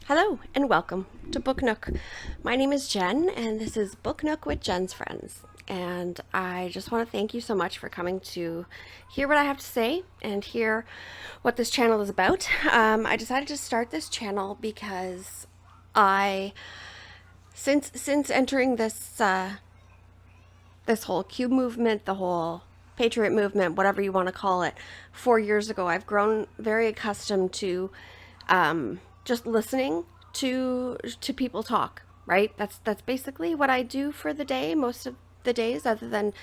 Hello and welcome to Book Nook. My name is Jen and this is Book Nook with Jen's Friends. And I just want to thank you so much for coming to hear what I have to say and hear what this channel is about. I decided to start this channel because I, since entering this whole Q movement, the whole Patriot movement, whatever you want to call it, 4 years ago, I've grown very accustomed to just listening to people talk. Right? That's basically what I do for the day. Most of the days, other than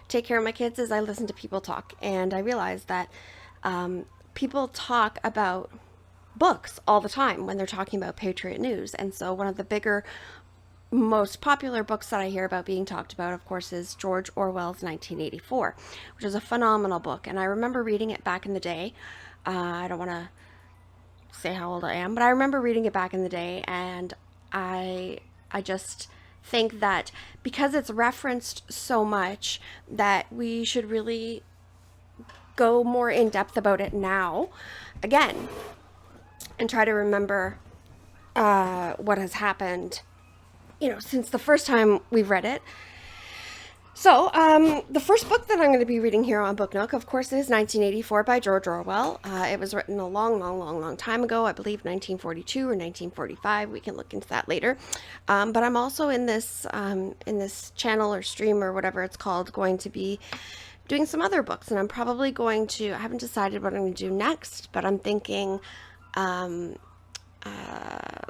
take care of my kids, is I listen to people talk, and I realized that people talk about books all the time when they're talking about Patriot news. And so one of the bigger, most popular books that I hear about being talked about, of course, is George Orwell's 1984, which is a phenomenal book. And I remember reading it back in the day. I don't want to say how old I am, but I remember reading it back in the day, and I just think that because it's referenced so much, that we should really go more in depth about it now, again, and try to remember what has happened, since the first time we've read it. So, the first book that I'm going to be reading here on Book Nook, of course, is 1984 by George Orwell. It was written a long time ago, I believe 1942 or 1945. We can look into that later. But I'm also in this channel or stream or whatever it's called, going to be doing some other books. And I'm probably going to, I haven't decided what I'm going to do next, but I'm thinking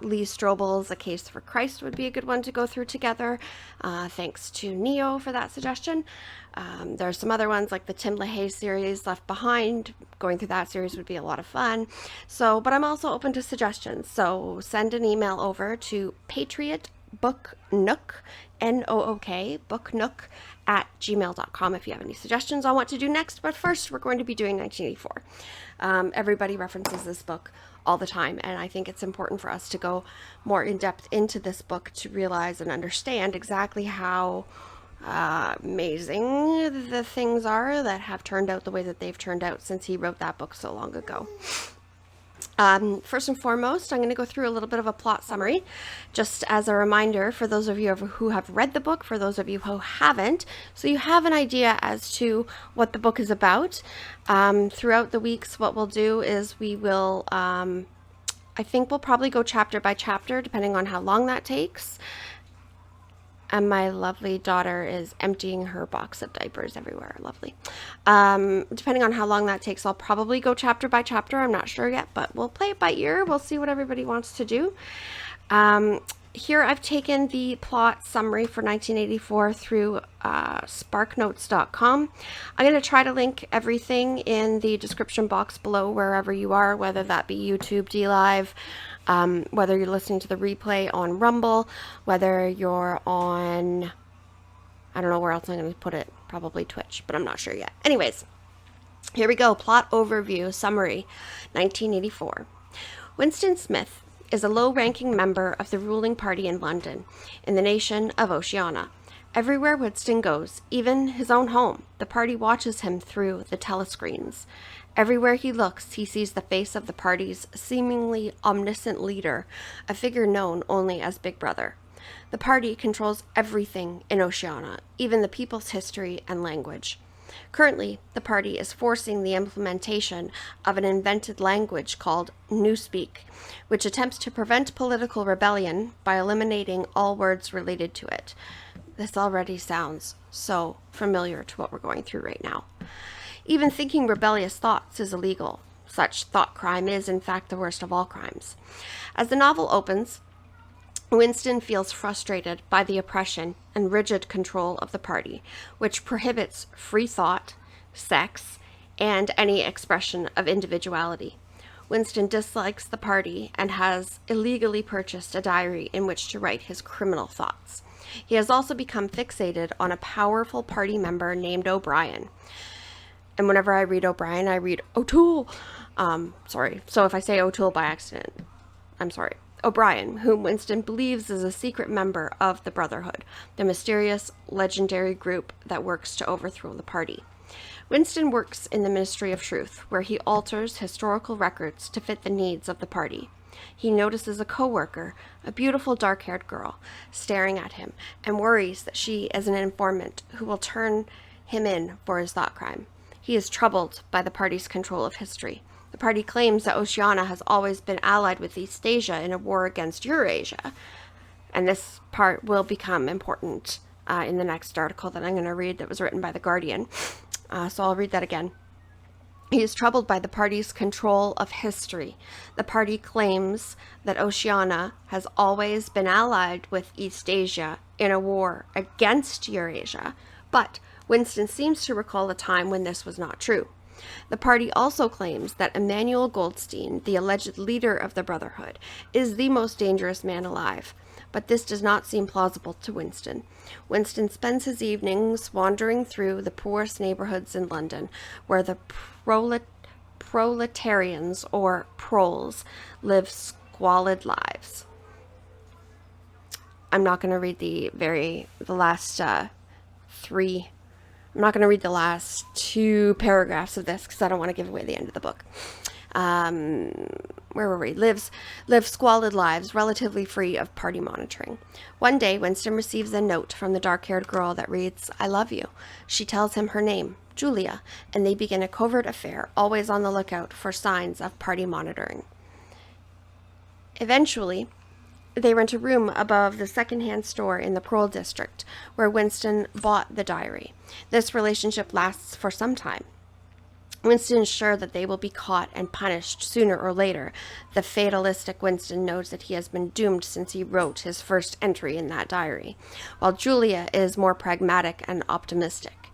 Lee Strobel's A Case for Christ would be a good one to go through together. Thanks to Neo for that suggestion. There are some other ones like the Tim LaHaye series, Left Behind. Going through that series would be a lot of fun. So, but I'm also open to suggestions. So send an email over to patriotbooknook, N-O-O-K, booknook @gmail.com if you have any suggestions on what to do next. But first, we're going to be doing 1984. Everybody references this book all the time, and I think it's important for us to go more in depth into this book to realize and understand exactly how amazing the things are that have turned out the way that they've turned out since he wrote that book so long ago. First and foremost, I'm going to go through a little bit of a plot summary, just as a reminder for those of you who have read the book, for those of you who haven't, so you have an idea as to what the book is about. Throughout the weeks, what we'll do is we will, I think we'll probably go chapter by chapter, depending on how long that takes. And my lovely daughter is emptying her box of diapers everywhere. Lovely. Depending on how long that takes, I'll probably go chapter by chapter. I'm not sure yet, but we'll play it by ear. We'll see what everybody wants to do. Here I've taken the plot summary for 1984 through sparknotes.com. I'm going to try to link everything in the description box below wherever you are, whether that be YouTube, DLive, whether you're listening to the replay on Rumble, whether you're on, I don't know where else I'm going to put it, probably Twitch, but I'm not sure yet. Anyways, here we go. Plot overview summary, 1984. Winston Smith is a low-ranking member of the ruling party in London, in the nation of Oceania. Everywhere Winston goes, even his own home, the party watches him through the telescreens. Everywhere he looks, he sees the face of the party's seemingly omniscient leader, a figure known only as Big Brother. The party controls everything in Oceania, even the people's history and language. Currently, the party is forcing the implementation of an invented language called Newspeak, which attempts to prevent political rebellion by eliminating all words related to it. This already sounds so familiar to what we're going through right now. Even thinking rebellious thoughts is illegal. Such thought crime is, in fact, the worst of all crimes. As the novel opens, Winston feels frustrated by the oppression and rigid control of the party, which prohibits free thought, sex, and any expression of individuality. Winston dislikes the party and has illegally purchased a diary in which to write his criminal thoughts. He has also become fixated on a powerful party member named O'Brien. And whenever I read O'Brien, I read O'Toole. Sorry. So if I say O'Toole by accident, I'm sorry. O'Brien, whom Winston believes is a secret member of the Brotherhood, the mysterious, legendary group that works to overthrow the party. Winston works in the Ministry of Truth, where he alters historical records to fit the needs of the party. He notices a coworker, a beautiful dark-haired girl, staring at him, and worries that she is an informant who will turn him in for his thought crime. He is troubled by the party's control of history. The party claims that Oceania has always been allied with East Asia in a war against Eurasia. And this part will become important in the next article that I'm going to read that was written by The Guardian. So I'll read that again. He is troubled by the party's control of history. The party claims that Oceania has always been allied with East Asia in a war against Eurasia, but Winston seems to recall a time when this was not true. The party also claims that Emmanuel Goldstein, the alleged leader of the Brotherhood, is the most dangerous man alive, but this does not seem plausible to Winston. Winston spends his evenings wandering through the poorest neighborhoods in London, where the proletarians, or proles, live squalid lives. I'm not going to read the last three. I'm not going to read the last 2 paragraphs of this because I don't want to give away the end of the book. Where were we? Live squalid lives, relatively free of party monitoring. One day, Winston receives a note from the dark-haired girl that reads, "I love you." She tells him her name, Julia, and they begin a covert affair, always on the lookout for signs of party monitoring. Eventually, they rent a room above the second-hand store in the Pearl District, where Winston bought the diary. This relationship lasts for some time. Winston is sure that they will be caught and punished sooner or later. The fatalistic Winston knows that he has been doomed since he wrote his first entry in that diary, while Julia is more pragmatic and optimistic.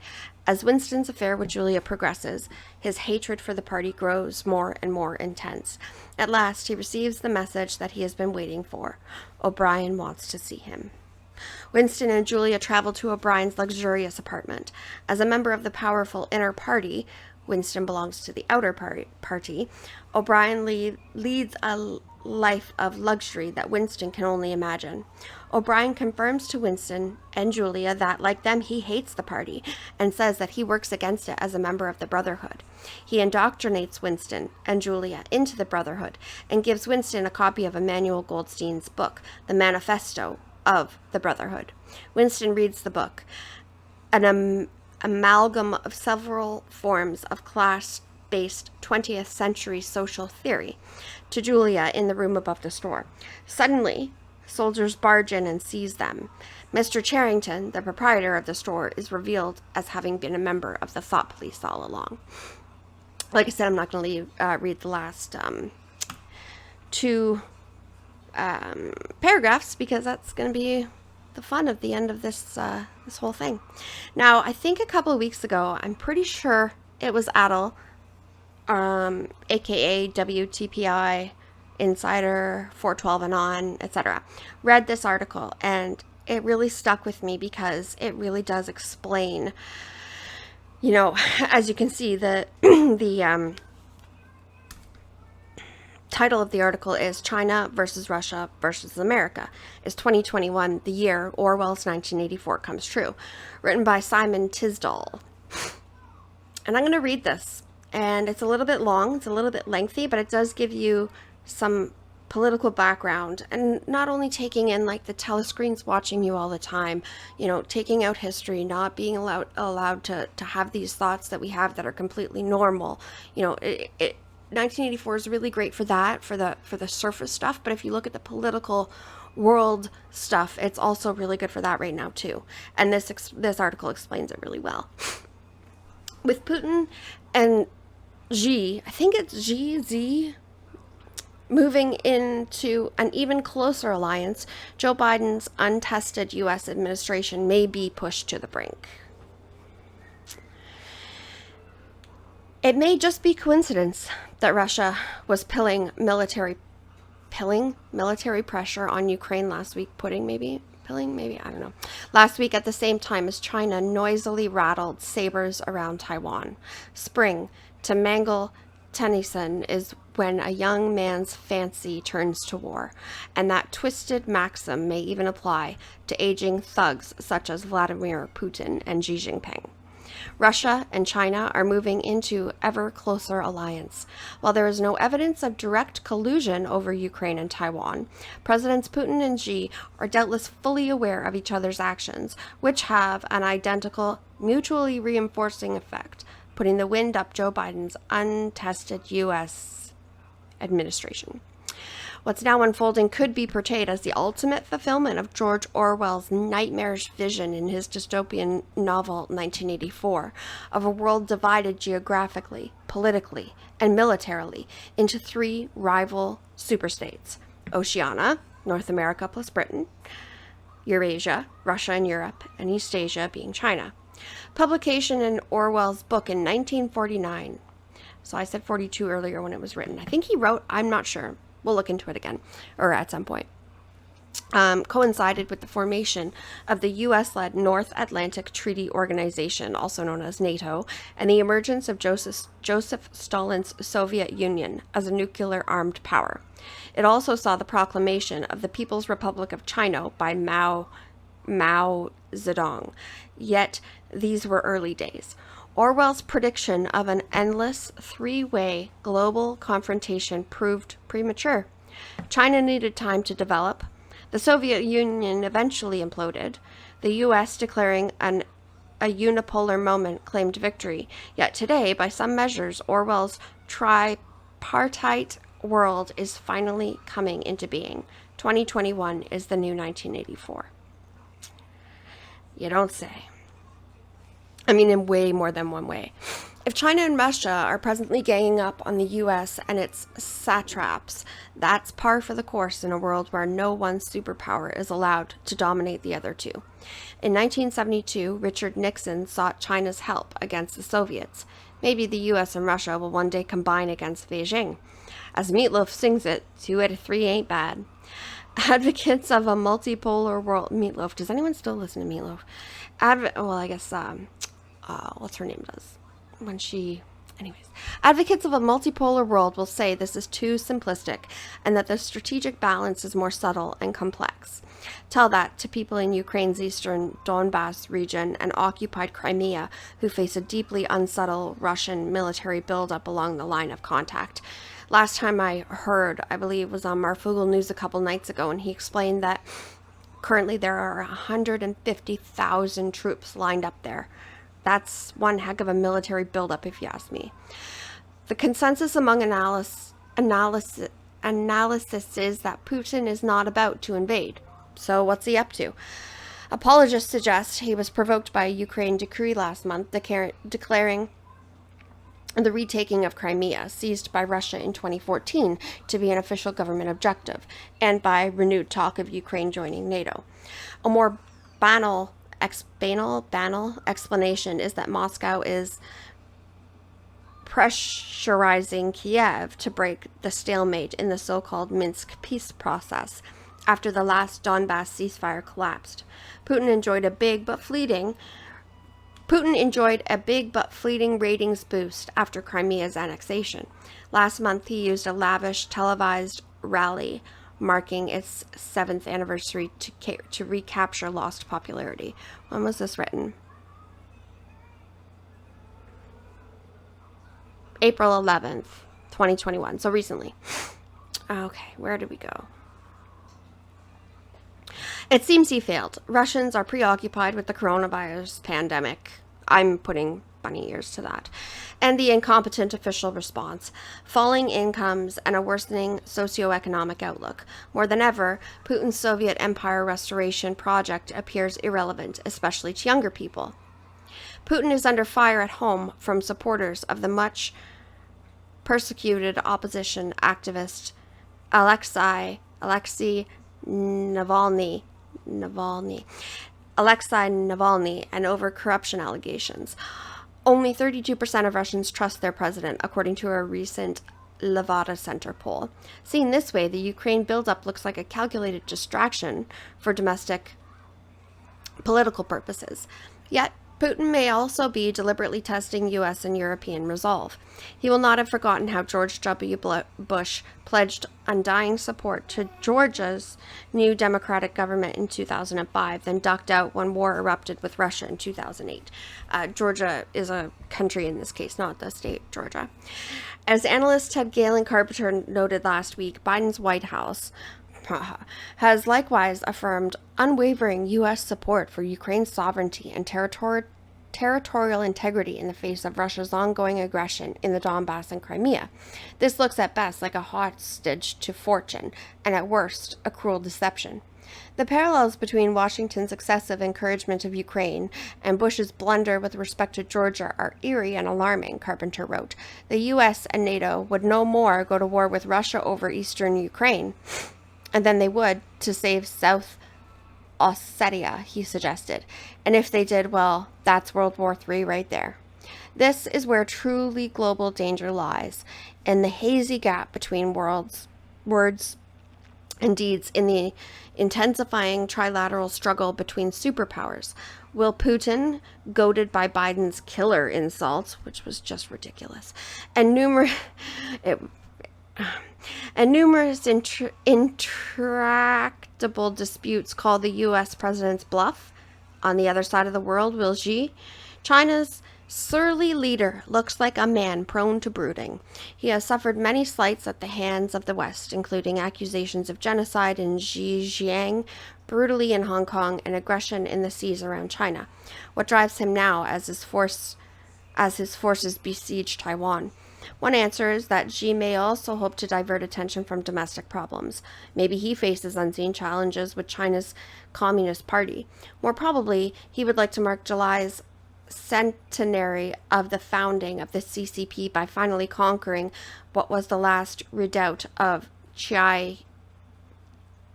As Winston's affair with Julia progresses, his hatred for the party grows more and more intense. At last, he receives the message that he has been waiting for. O'Brien wants to see him. Winston and Julia travel to O'Brien's luxurious apartment. As a member of the powerful inner party, Winston belongs to the outer party. O'Brien leads a life of luxury that Winston can only imagine. O'Brien confirms to Winston and Julia that, like them, he hates the party and says that he works against it as a member of the Brotherhood. He indoctrinates Winston and Julia into the Brotherhood and gives Winston a copy of Emmanuel Goldstein's book, The Manifesto of the Brotherhood. Winston reads the book, an amalgam of several forms of class-based 20th century social theory, to Julia in the room above the store. Suddenly, soldiers barge in and seize them. Mr. Charrington, the proprietor of the store, is revealed as having been a member of the thought police all along. Like I said, I'm not going to read the last 2 paragraphs because that's going to be the fun of the end of this whole thing. Now, I think a couple of weeks ago, I'm pretty sure it was Adel, aka WTPI Insider 412 and on, etc., read this article, and it really stuck with me because it really does explain, as you can see, the title of the article is China versus Russia versus America. Is 2021 the year Orwell's 1984 comes true? Written by Simon Tisdall. And I'm going to read this. And it's a little bit long, it's a little bit lengthy, but it does give you some political background, and not only taking in like the telescreens watching you all the time, taking out history, not being allowed to have these thoughts that we have that are completely normal. 1984 is really great for that, for the surface stuff, but if you look at the political world stuff, it's also really good for that right now too. And this article explains it really well. With Putin and Xi, I think it's Z, moving into an even closer alliance, Joe Biden's untested U.S. administration may be pushed to the brink. It may just be coincidence that Russia was pilling military pressure on Ukraine last week, I don't know. Last week at the same time as China noisily rattled sabers around Taiwan. Spring to mangle Tennyson is when a young man's fancy turns to war, and that twisted maxim may even apply to aging thugs such as Vladimir Putin and Xi Jinping. Russia and China are moving into ever closer alliance. While there is no evidence of direct collusion over Ukraine and Taiwan, Presidents Putin and Xi are doubtless fully aware of each other's actions, which have an identical, mutually reinforcing effect, putting the wind up Joe Biden's untested U.S. administration. What's now unfolding could be portrayed as the ultimate fulfillment of George Orwell's nightmarish vision in his dystopian novel 1984 of a world divided geographically, politically, and militarily into three rival superstates: Oceania, North America plus Britain; Eurasia, Russia and Europe; and East Asia being China. Publication in Orwell's book in 1949. So I said 42 earlier when it was written. I think he wrote, I'm not sure. We'll look into it again, or at some point. Coincided with the formation of the U.S.-led North Atlantic Treaty Organization, also known as NATO, and the emergence of Joseph Stalin's Soviet Union as a nuclear-armed power. It also saw the proclamation of the People's Republic of China by Mao Zedong. Yet, these were early days. Orwell's prediction of an endless three-way global confrontation proved premature. China needed time to develop. The Soviet Union eventually imploded. The U.S., declaring a unipolar moment, claimed victory. Yet today, by some measures, Orwell's tripartite world is finally coming into being. 2021 is the new 1984. You don't say. I mean, in way more than one way. If China and Russia are presently ganging up on the U.S. and its satraps, that's par for the course in a world where no one superpower is allowed to dominate the other two. In 1972, Richard Nixon sought China's help against the Soviets. Maybe the U.S. and Russia will one day combine against Beijing. As Meatloaf sings it, 2 out of 3 ain't bad. Advocates of a multipolar world... Meatloaf. Does anyone still listen to Meatloaf? Well, I guess... what's her name does when she... Anyways, advocates of a multipolar world will say this is too simplistic and that the strategic balance is more subtle and complex. Tell that to people in Ukraine's eastern Donbass region and occupied Crimea who face a deeply unsubtle Russian military buildup along the line of contact. Last time I heard, I believe, was on Marfugel News a couple nights ago, and he explained that currently there are 150,000 troops lined up there. That's one heck of a military buildup, if you ask me. The consensus among analysis is that Putin is not about to invade. So what's he up to? Apologists suggest he was provoked by a Ukraine decree last month declaring the retaking of Crimea, seized by Russia in 2014, to be an official government objective, and by renewed talk of Ukraine joining NATO. A more banal explanation is that Moscow is pressurizing Kiev to break the stalemate in the so-called Minsk peace process after the last Donbass ceasefire collapsed. Putin enjoyed a big but fleeting ratings boost after Crimea's annexation. Last month, he used a lavish televised rally marking its 7th anniversary to recapture lost popularity. When was this written? April 11th, 2021. So recently. Okay, where did we go? It seems he failed. Russians are preoccupied with the coronavirus pandemic. I'm putting bunny ears to that. And the incompetent official response, falling incomes, and a worsening socioeconomic outlook. More than ever, Putin's Soviet Empire restoration project appears irrelevant, especially to younger people. Putin is under fire at home from supporters of the much persecuted opposition activist Alexei Navalny, and over corruption allegations. Only 32% of Russians trust their president, according to a recent Levada Center poll. Seen this way, the Ukraine buildup looks like a calculated distraction for domestic political purposes. Yet, Putin may also be deliberately testing U.S. and European resolve. He will not have forgotten how George W. Bush pledged undying support to Georgia's new democratic government in 2005, then ducked out when war erupted with Russia in 2008. Georgia is a country in this case, not the state Georgia. As analyst Ted Galen Carpenter noted last week, Biden's White House has likewise affirmed unwavering U.S. support for Ukraine's sovereignty and territorial integrity in the face of Russia's ongoing aggression in the Donbass and Crimea. This looks at best like a hostage to fortune, and at worst, a cruel deception. The parallels between Washington's excessive encouragement of Ukraine and Bush's blunder with respect to Georgia are eerie and alarming, Carpenter wrote. The U.S. and NATO would no more go to war with Russia over eastern Ukraine and then they would to save South Ossetia, he suggested. And if they did, well, that's World War III right there. This is where truly global danger lies, in the hazy gap between words and deeds in the intensifying trilateral struggle between superpowers. Will Putin, goaded by Biden's killer insults, which was just ridiculous, and numerous intractable disputes call the U.S. president's bluff? On the other side of the world, will Xi, China's surly leader, looks like a man prone to brooding. He has suffered many slights at the hands of the West, including accusations of genocide in Xinjiang, brutally in Hong Kong, and aggression in the seas around China. What drives him now as his forces besiege Taiwan? One answer is that Xi may also hope to divert attention from domestic problems. Maybe he faces unseen challenges with China's Communist Party. More probably, he would like to mark July's centenary of the founding of the CCP by finally conquering what was the last redoubt of Chiang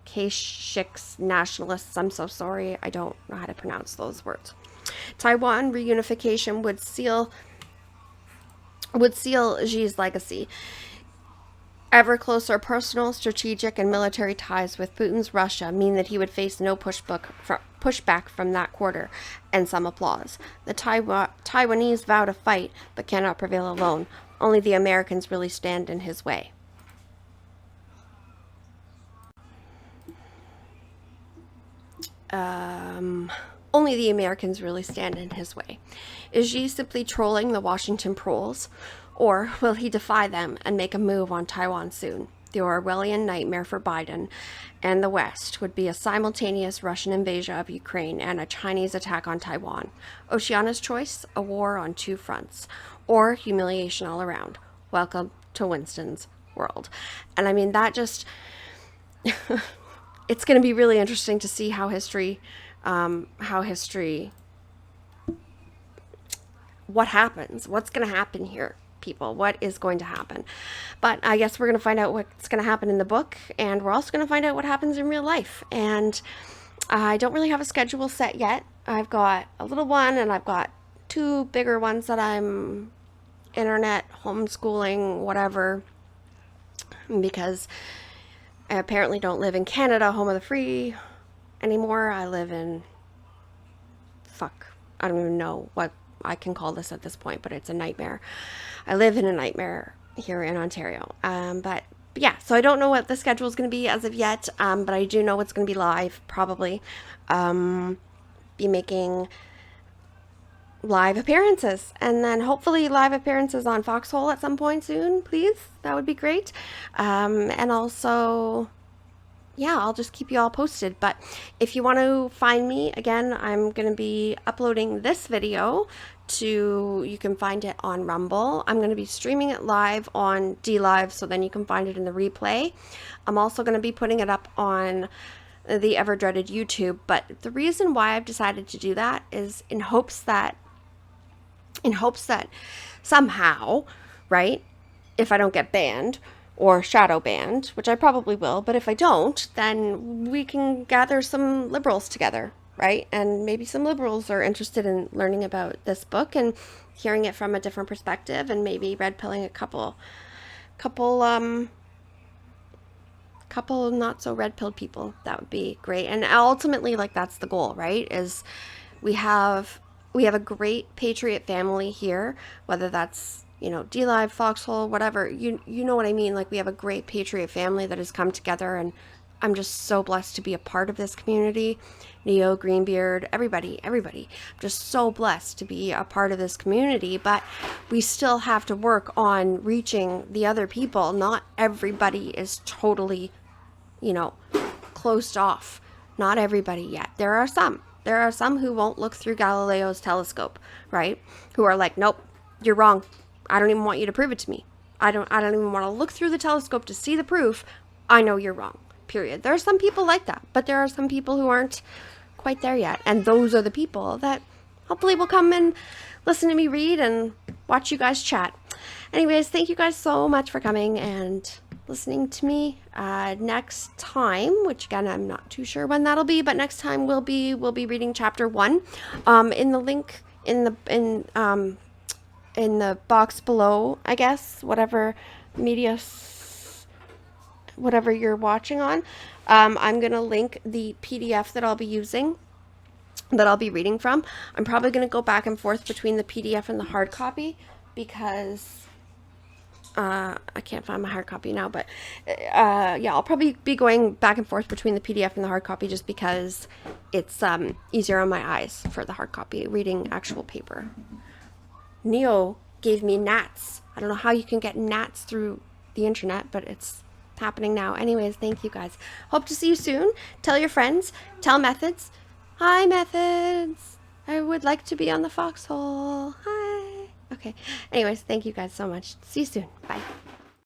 Kai-shek's nationalists. I'm so sorry, I don't know how to pronounce those words. Taiwan reunification would seal Xi's legacy. Ever closer personal, strategic, and military ties with Putin's Russia mean that he would face no pushback from that quarter and some applause. The Taiwanese vow to fight, but cannot prevail alone. Only the Americans really stand in his way. Only the Americans really stand in his way. Is Xi simply trolling the Washington proles? Or will he defy them and make a move on Taiwan soon? The Orwellian nightmare for Biden and the West would be a simultaneous Russian invasion of Ukraine and a Chinese attack on Taiwan. Oceania's choice, a war on two fronts, or humiliation all around. Welcome to Winston's world. And I mean, that just, it's going to be really interesting to see how history, what happens, what's going to happen here. People, what is going to happen? But I guess we're going to find out what's going to happen in the book, and we're also going to find out what happens in real life. And I don't really have a schedule set yet. I've got a little one, and I've got two bigger ones that I'm internet homeschooling, whatever, because I apparently don't live in Canada, home of the free, anymore. I live in, I don't even know what I can call this at this point, but it's a nightmare. I live in a nightmare here in Ontario. But yeah, so I don't know what the schedule is going to be as of yet, but I do know it's going to be live, probably. Be making live appearances, and then hopefully live appearances on Foxhole at some point soon, please. That would be great. And also, yeah, I'll just keep you all posted. But if you want to find me, again, I'm going to be uploading this video you can find it on Rumble. I'm going to be streaming it live on DLive, so then you can find it in the replay. I'm also going to be putting it up on the ever-dreaded YouTube. But the reason why I've decided to do that is in hopes that somehow, right, if I don't get banned, or shadow banned, which I probably will, but if I don't, then we can gather some liberals together, right? And maybe some liberals are interested in learning about this book and hearing it from a different perspective, and maybe red pilling a couple not so red pilled people. That would be great. And ultimately, like, that's the goal, right? Is we have We have a great Patriot family here, whether that's, you know, D-Live, Foxhole, whatever. You know what I mean? Like, we have a great Patriot family that has come together, and I'm just so blessed to be a part of this community. Neo, Greenbeard, everybody. I'm just so blessed to be a part of this community, but we still have to work on reaching the other people. Not everybody is totally, you know, closed off. Not everybody yet. There are some who won't look through Galileo's telescope, right? Who are like, nope, you're wrong. I don't even want you to prove it to me. I don't even want to look through the telescope to see the proof. I know you're wrong. Period. There are some people like that, but there are some people who aren't quite there yet. And those are the people that hopefully will come and listen to me read and watch you guys chat. Anyways, thank you guys so much for coming and listening to me. Next time, which again I'm not too sure when that'll be, but next time we'll be reading chapter 1. In the link in the box below, I guess, whatever whatever you're watching on, I'm gonna link the PDF that I'll be using, that I'll be reading from. I'm probably gonna go back and forth between the PDF and the hard copy because I can't find my hard copy now, but yeah, I'll probably be going back and forth between the PDF and the hard copy just because it's easier on my eyes for the hard copy, reading actual paper. Neo gave me gnats. I don't know how you can get gnats through the internet, but it's happening now. Anyways, thank you guys. Hope to see you soon. Tell your friends. Tell Methods. Hi, Methods. I would like to be on the Foxhole. Hi. Okay. Anyways, thank you guys so much. See you soon. Bye.